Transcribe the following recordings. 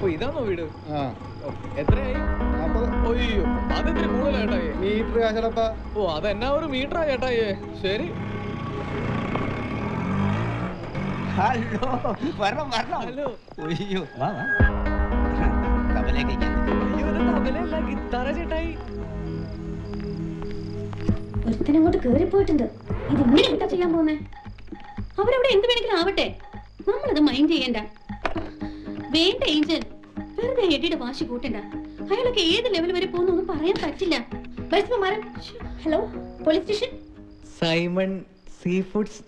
ഓ ഇതാണോ വീട്? എത്രയായി? അയ്യോ അതെന്തിരി കൂടുതലാ ചേട്ടായി. മീറ്റർ കാശടപ്പാ. ഓ അതെന്നാ ഒരു മീറ്ററാ ചേട്ടായി. ശരി. ഹലോ വരണം വരണം. ഹലോ. അയ്യോ വാ വാ. തബല കഴിക്കാൻ. അയ്യോ ഇത് തബലയല്ല ഗിത്താറാ ചേട്ടായി. ഒരുത്തനങ്ങോട്ട് കേറിപ്പോയിട്ടുണ്ട്. ഇത് ഇങ്ങനെ എന്താ ചെയ്യാൻ പോകുന്നേ? അവരവിടെ എന്ത് വേണമെങ്കിലും ആവട്ടെ, നമ്മളത് മൈൻഡ് ചെയ്യണ്ട. വേണ്ട ഏഞ്ചൽ, വെറുതെ എഡിയുടെ വാശി കൂട്ടണ്ട. അയാളൊക്കെ ഏത് ലെവൽ വരെ പോകുന്നൊന്നും പറയാൻ പറ്റില്ല. Hello police station. Simon sea foods.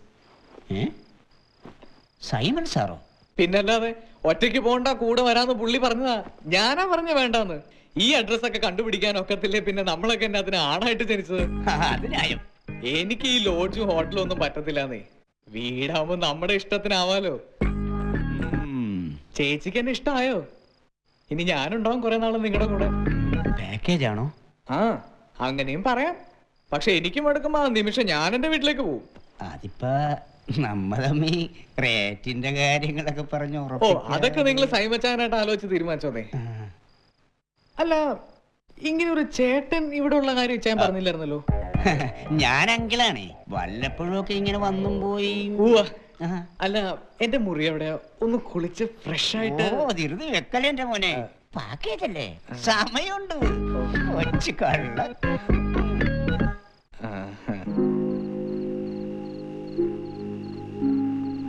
Simon സാറോ? പിന്നല്ലാതെ ഒറ്റയ്ക്ക് പോണ്ട, കൂടെ വരാന്ന് പുള്ളി പറഞ്ഞതാ. ഞാനാ പറഞ്ഞ വേണ്ടാന്ന്. ഈ അഡ്രസ് ഒക്കെ കണ്ടുപിടിക്കാൻ ഒക്കത്തില്ലേ, പിന്നെ നമ്മളൊക്കെ എന്നെ അതിന് ആണായിട്ട് ജനിച്ചത്. അതിനായും എനിക്ക് ഈ ലോഡ്ജും ഹോട്ടലും ഒന്നും പറ്റത്തില്ലാന്നേ. വീടാവുമ്പോ നമ്മുടെ ഇഷ്ടത്തിനാവാലോ. ചേച്ചിക്ക് എന്നെ ഇഷ്ടമായോ? ഇനി ഞാനുണ്ടാവും കുറെ നാള് നിങ്ങളുടെ കൂടെ. പാക്കേജ് ആണോ? ആ അങ്ങനെയും പറയാം. പക്ഷെ എനിക്കും എടുക്കുമ്പോ ആ നിമിഷം ഞാൻ എന്റെ വീട്ടിലേക്ക് പോകും. അതിപ്പോ നമ്മളമ്മീ റേറ്റിന്റെ കാര്യങ്ങളൊക്കെ പറഞ്ഞു. ഓ അതൊക്കെ നിങ്ങൾ സൈമച്ചാനായിട്ട് ആലോചിച്ച് തീരുമാനിച്ചോന്നേ. അല്ല ഇങ്ങനെ ഒരു ചേട്ടൻ ഇവിടെ ഉള്ള കാര്യം ഞാൻ പറഞ്ഞില്ലായിരുന്നല്ലോ. ഞാൻ അങ്കിളാണേ, വല്ലപ്പോഴും ഒക്കെ ഇങ്ങനെ വന്നും പോയി. അല്ല എന്റെ മുറി എവിടെയാ? ഒന്ന് കുളിച്ച് ഫ്രഷ് ആയിട്ട്. ധൃതി വെക്കലേ എന്റെ മോനെ, പാക്കേജ് അല്ലേ, സമയമുണ്ട്. കൊച്ചു കള്ള.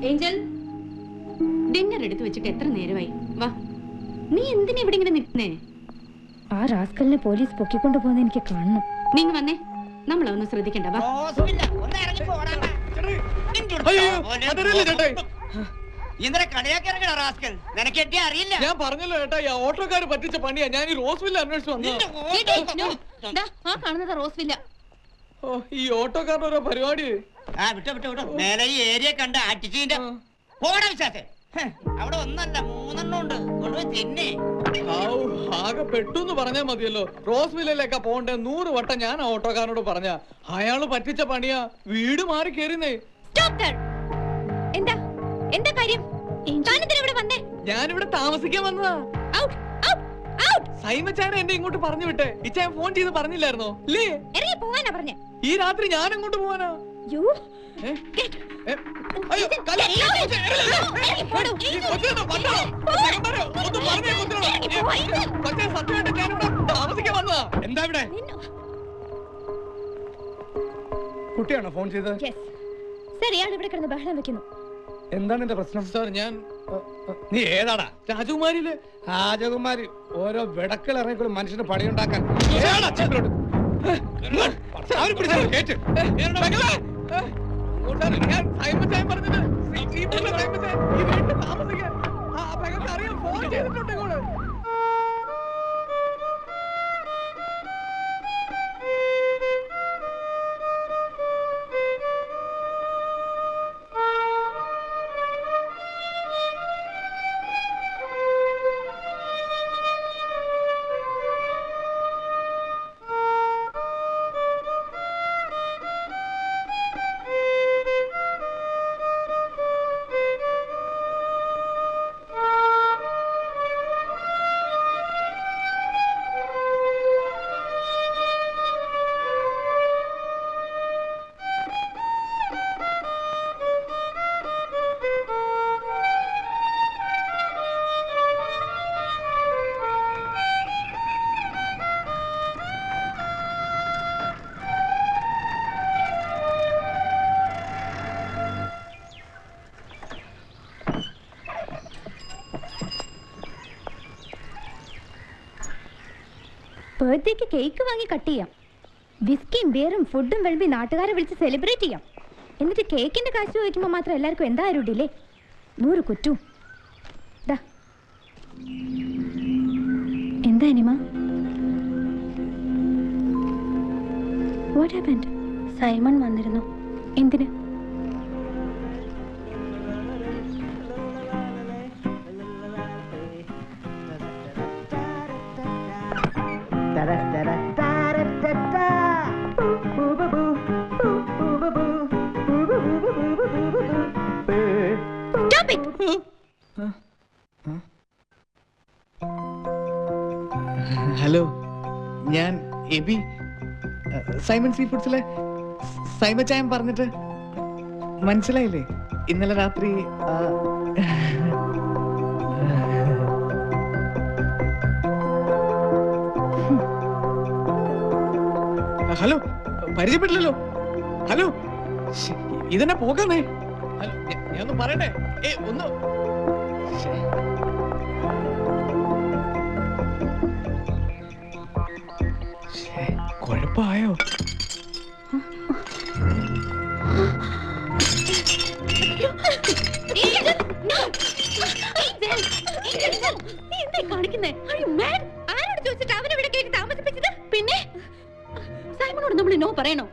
ഏഞ്ചൽ, ഡിന്നർ എടുത്തു വെച്ചിട്ട് എത്ര നേരമായി? വാ. നീ എന്തിനാ ഇവിടെ ഇങ്ങനെ നിൽക്കുന്നേ? ആ റാസ്കലിനെ പോലീസ് പൊക്കിക്കൊണ്ടു പോകുന്ന എനിക്ക് കാണണം. നീങ്ങ വന്നേ, നമ്മളൊന്നും ശ്രദ്ധിക്കണ്ട. വാ. ഞാൻ പറഞ്ഞല്ലോ ചേട്ടാ, ഓട്ടോക്കാര് പറ്റിച്ച പണിയാ. ഞാൻ ഈ റോസ്വില്ല അന്വേഷിച്ചു വന്നു. ആ കാണുന്നത് റോസ്വില്ല. ഓ ഈ ഓട്ടോക്കാരുടെ ഓരോ പരിപാടി. മേലെ ഈ ഏരിയ കണ്ട അടിച്ചിന്റെ പോടാ വിശ്വാസേ. അവിടെ ഒന്നല്ല മൂന്നെണ്ണം ഉണ്ട്, കൊണ്ടുപോയി തിന്നെ. ആകെ പെട്ടൂന്ന് പറഞ്ഞാ മതിയല്ലോ. റോസ്വില്ലിലേക്കാ പോണ്ടേ 100 വട്ടം ഞാൻ ആ ഓട്ടോക്കാരനോട് പറഞ്ഞ. അയാള് പറ്റിച്ച പണിയാ. വീട് മാറി കേറിന്നേ. എന്താ എന്താ കാര്യം? ഞാനിവിടെ താമസിക്കാൻ വന്നതാ. സൈമച്ചാനെ എന്നെ ഇങ്ങോട്ട് പറഞ്ഞു വിട്ടെ. ഇച്ചാൻ ഫോൺ ചെയ്ത് പറഞ്ഞില്ലായിരുന്നോ? ഇല്ലേ ഈ രാത്രി ഞാൻ അങ്ങോട്ട് പോവാനാ. താമസിക്കാൻ വന്നതാ. എന്താ ഇവിടെ? കുട്ടിയാണോ ഫോൺ ചെയ്തത്? ഇവിടെ കിടന്ന് ബഹളം വെക്കുന്നു. എന്താണ് എന്റെ പ്രശ്നം? സാർ ഞാൻ നീ ഏതാടാ? രാജകുമാരിയില്. രാജകുമാരി ഓരോ വിടക്കൾ ഇറങ്ങിക്കൂടി മനുഷ്യന് പണിയുണ്ടാക്കാൻ. ഞാൻ സൈമച്ചാൻ പറഞ്ഞത് ഈ വീട്ടിൽ താമസിക്കാൻ അറിയാം. ഫോൺ ചെയ്തിട്ടുണ്ട് ഇങ്ങോട്ട്. ബർത്ത്ഡേക്ക് കേക്ക് വാങ്ങി കട്ട് ചെയ്യാം. വിസ്കിയും ബിയറും ഫുഡും വിളമ്പി നാട്ടുകാരെ വിളിച്ച് സെലിബ്രേറ്റ് ചെയ്യാം. എന്നിട്ട് കേക്കിന്റെ കാശ് ചോദിക്കുമ്പോൾ മാത്രം എല്ലാവർക്കും എന്താ ഒരു ഡിലേ? 100 കുറ്റും. എന്താ അനിമ? What happened? സൈമൺ വന്നിരുന്നു. എന്തിന്? ഹലോ, ഞാൻ എബി, സൈമൺ സീ ഫുഡ്സിലെ സൈമച്ചായം പറഞ്ഞിട്ട് മനസ്സിലായില്ലേ? ഇന്നലെ രാത്രി ഹലോ, പരിചയപ്പെട്ടില്ലല്ലോ. ഹലോ, ഇതെന്നെ പോകാന്നേ. ഹലോ, ഞാൻ ഒന്ന് പറയട്ടെ. ഒന്ന് കുഴപ്പമായോ? പിന്നെ സൈമണോട് നമ്മൾ നോ പറയണോ?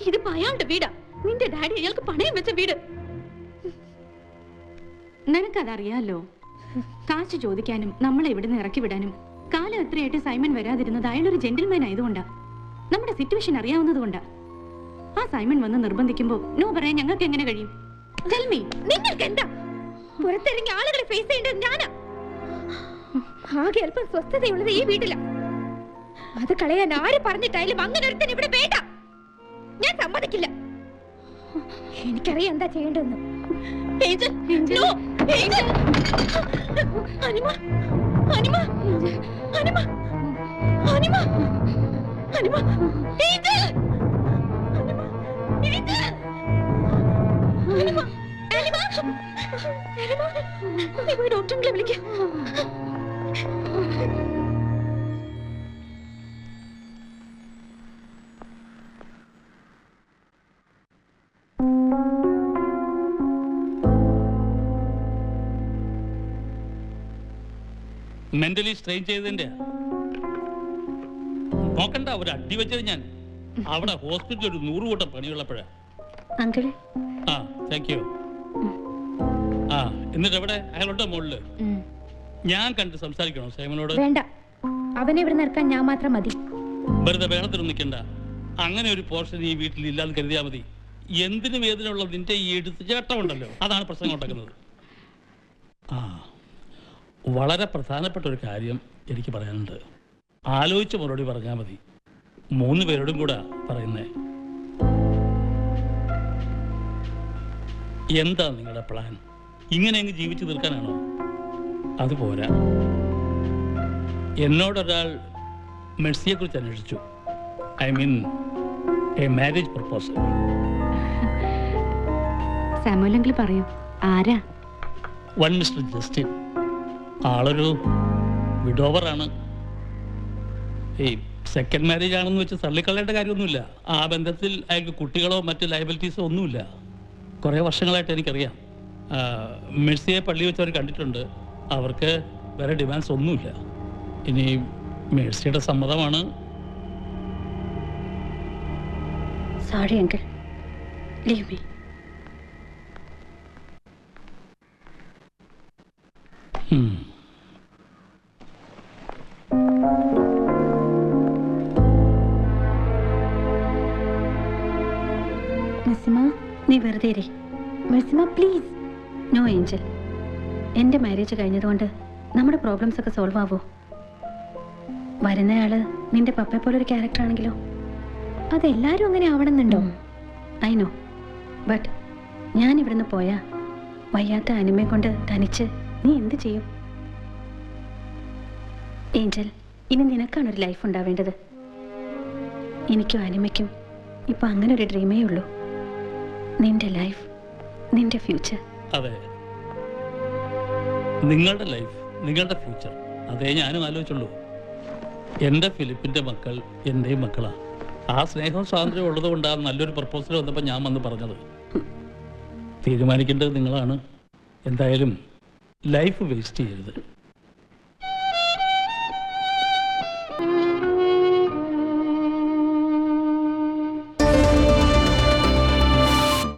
ഇതിപ്പോ അയാളുടെ വീടാ. നിന്റെ ഡാഡി അയാൾക്ക് പണയം വെച്ച വീട്. നിനക്കതറിയാലോ. കാശ് ചോദിക്കാനും നമ്മളെ ഇവിടുന്ന് ഇറക്കി വിടാനും കാലം എത്രയായിട്ട് സൈമൺ വരാതിരുന്നത് അയാളൊരു ജെന്റിൽമാൻ ആയതുകൊണ്ടാ. നമ്മുടെ സിറ്റുവേഷൻ അറിയാവുന്നതുകൊണ്ടാ. ആ സൈമൺ വന്ന് നിർബന്ധിക്കുമ്പോ നോ പറയാൻ ഞങ്ങൾക്ക് എങ്ങനെ കഴിയും? Tell me, നിങ്ങൾക്ക് എന്താ? പുറത്തിറങ്ങി ആളുകളെ ഫേസ് ചെയ്യേണ്ടത് ഞാനാ. ആകെ അല്പം സ്വസ്ഥതയുള്ളത് ഈ വീട്ടിലാ. അത് കളയാൻ ആര് പറഞ്ഞിട്ടായാലും അങ്ങനെ ഒരുത്തൻ ഇവിടെ വേണ്ട. ഞാൻ സമ്മതിക്കില്ല. എനിക്കറിയാം എന്താ ചെയ്യേണ്ടതെന്ന്. അനിമ, അനിമ, അനിമ, അനിമ, അനിമ, ഏഞ്ചൽ, അനിമ, ഏഞ്ചൽ, അനിമ, അനിമ, അനിമ, നീ പോയി ഡോക്ടറെ വിളിക്ക. മെന്റലി സ്ട്രെയിൻ ചെയ്തതിന്റെ നോക്കണ്ട, ഒരു അടി വെച്ചത് ഞാൻ അവിടെ ഹോസ്പിറ്റലിൽ ഒരു 100 കൂട്ടം പണിയുള്ളപ്പോഴാ. ആ, താങ്ക് യു. ആ, എന്നിട്ട് എവിടെ? അയാളുടെ മുകളില് ഞാൻ കണ്ട് സംസാരിക്കണോ സൈമനോട്? വേണ്ട, അവനെ ഇവിടെ നിർക്കാൻ ഞാൻ മാത്രം മതി. വെറുതെ വേളത്തിനും നിൽക്കണ്ട. അങ്ങനെ ഒരു പോർഷൻ ഈ വീട്ടിൽ ഇല്ലാന്ന് കരുതിയാൽ മതി. എന്തിനും ഏതിനുള്ള നിന്റെ ഈ എടുത്തുചേട്ടം ഉണ്ടല്ലോ, അതാണ് പ്രശ്നം ഉണ്ടാക്കുന്നത്. ആ, വളരെ പ്രധാനപ്പെട്ട ഒരു കാര്യം എനിക്ക് പറയാനുണ്ട്. ആലോചിച്ച് മറുപടി പറഞ്ഞാൽ മതി. 3 പേരോടും കൂടെ പറയുന്നേ. എന്താ നിങ്ങളുടെ പ്ലാൻ? ഇങ്ങനെ അങ്ങ് ജീവിച്ചു തീർക്കാനാണോ? അതുപോരാ. എന്നോടൊരാൾ മെഴ്സിയെ കുറിച്ച് അന്വേഷിച്ചു. I mean a marriage proposal. സാമുവലെങ്കിൽ പറയൂ, ആരാ? One mister Justin. ആളൊരു വിഡോവറാണ്. ഈ സെക്കൻഡ് മാരേജ് ആണെന്ന് വെച്ച് തള്ളിക്കളയേണ്ട കാര്യമൊന്നുമില്ല. ആ ബന്ധത്തിൽ അയാൾക്ക് കുട്ടികളോ മറ്റ് ലയബിലിറ്റീസോ ഒന്നുമില്ല. കുറേ വർഷങ്ങളായിട്ട് എനിക്കറിയാം. മെഴ്സിയെ പള്ളി വെച്ച് അവർ കണ്ടിട്ടുണ്ട്. അവർക്ക് വേറെ ഡിമാൻഡ്സ് ഒന്നുമില്ല. ഇനി മെഴ്സിയുടെ സമ്മതമാണ്. Sorry uncle, leave me. മെസ്സിമ, നീ വെറുതെ ഇരി. മെഴ്സിമ പ്ലീസ്. നോ ഏഞ്ചൽ, എൻ്റെ മാരേജ് കഴിഞ്ഞതുകൊണ്ട് നമ്മുടെ പ്രോബ്ലംസ് ഒക്കെ സോൾവ് ആവോ? വരുന്നയാള് നിന്റെ പപ്പയെ പോലൊരു ക്യാരക്ടർ ആണെങ്കിലോ? അതെല്ലാരും അങ്ങനെ ആവണമെന്നുണ്ടോ? ഐ നോ, ബട്ട് ഞാൻ ഇവിടുന്ന് പോയാ വയ്യാത്ത അനിമയെ കൊണ്ട് തനിച്ച് നീ എന്ത് ചെയ്യും? ഏഞ്ചൽ, ഇനി നിനക്കാണൊരു ലൈഫ് ഉണ്ടാവേണ്ടത്. എനിക്കും അനിമയ്ക്കും ഇപ്പൊ അങ്ങനെ ഒരു ഡ്രീമേ ഉള്ളൂ. നിന്റെ ലൈഫ്, നിന്റെ ഫ്യൂച്ചർ. അതെ, നിങ്ങളുടെ ലൈഫ്, നിങ്ങളുടെ ഫ്യൂച്ചർ. അതേ ഞാനും ആലോചിച്ചുള്ളൂ. എൻ്റെ ഫിലിപ്പിൻ്റെ മക്കൾ എൻ്റെയും മക്കളാണ്. ആ സ്നേഹവും സ്വാതന്ത്ര്യം ഉള്ളത് കൊണ്ടാണ് നല്ലൊരു പ്രപ്പോസൽ വന്നപ്പോൾ ഞാൻ വന്ന് പറഞ്ഞത്. തീരുമാനിക്കേണ്ടത് നിങ്ങളാണ്. എന്തായാലും ലൈഫ് വേസ്റ്റ് ചെയ്യരുത്.